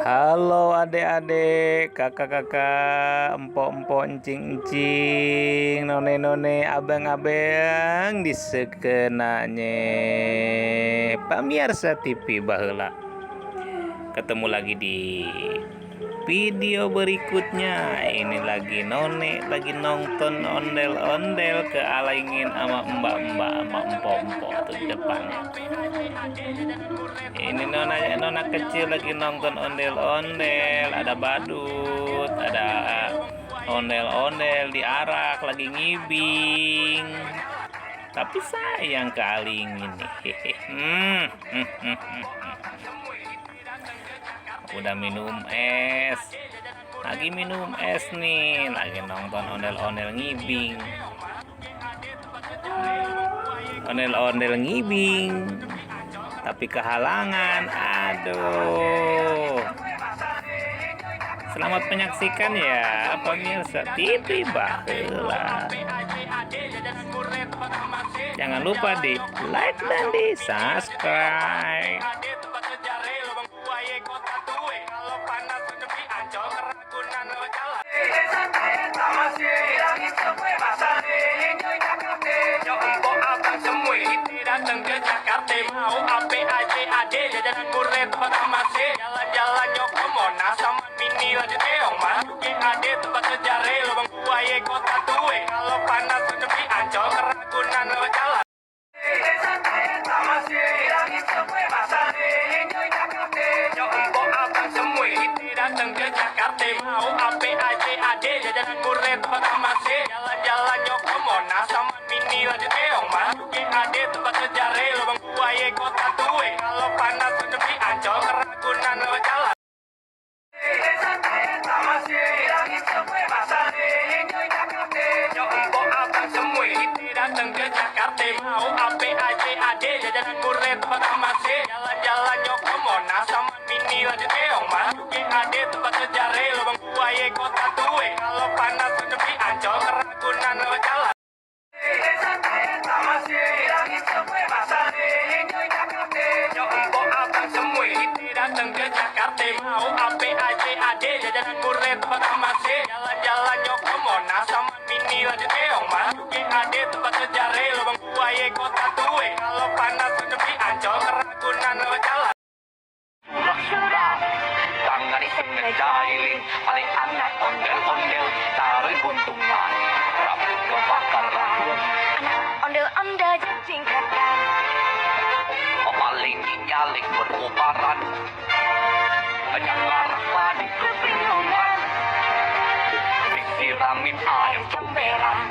Halo adik-adik, kakak-kakak, empok-empok, encing-encing, none-none, abang-abang di sekenanya pamirsa TV baheula. Ketemu lagi di video berikutnya. Ini lagi none lagi nonton ondel-ondel ke alingin sama mbak-mbak sama empok-empok tuh di depannya. Ini nona kecil lagi nonton ondel-ondel, ada badut, ada ondel-ondel diarak lagi ngibing. Tapi sayang ke alingin nih. Udah minum es, lagi minum es nih, lagi nonton ondel-ondel ngibing, ondel-ondel ngibing, tapi kehalangan. Aduh, selamat menyaksikan ya pemirsa TV baheula. Jangan lupa di like dan di subscribe. Datang ke Jakarta mau APAD jajanan murni tempat masih jalan-jalan nyokok Monas sama mini lanjut keong masuk GAD tempat sejarah lubang buaya kota tua kalau panas sepi Ancol Ragunan lo jalan datang ke Jakarta mau APAD jajanan murni tempat masih jalan-jalan nyokok Monas sama mini lanjut keong masuk GAD tempat sejarah lubang buaya kota tua kalau panas sepi Ancol Ragunan lo jalan datang ke Jakarta mau APAD jajanan murni tempat masih jalan-jalan nyokok Monas sama mini lanjut keong masuk GAD tempat sejarah lubang buaya kota tua kalau panas sepi Ancol Ragunan lo jalan datang ke Jakarta mau APAD jajanan murni tempat masih jalan-jalan nyokok Monas sama mini lanjut keong masuk GAD tempat sejarah lubang buaya kota tua kalau panas sepi Ancol Ragunan lo jalan tangan iseng ngejailing paling anak ondel-ondel tarik buntungan rambut kebakar anak ondel-ondel jajing kakak paling nyalik berkobaran banyak larang di kebingungan disiramin air comberan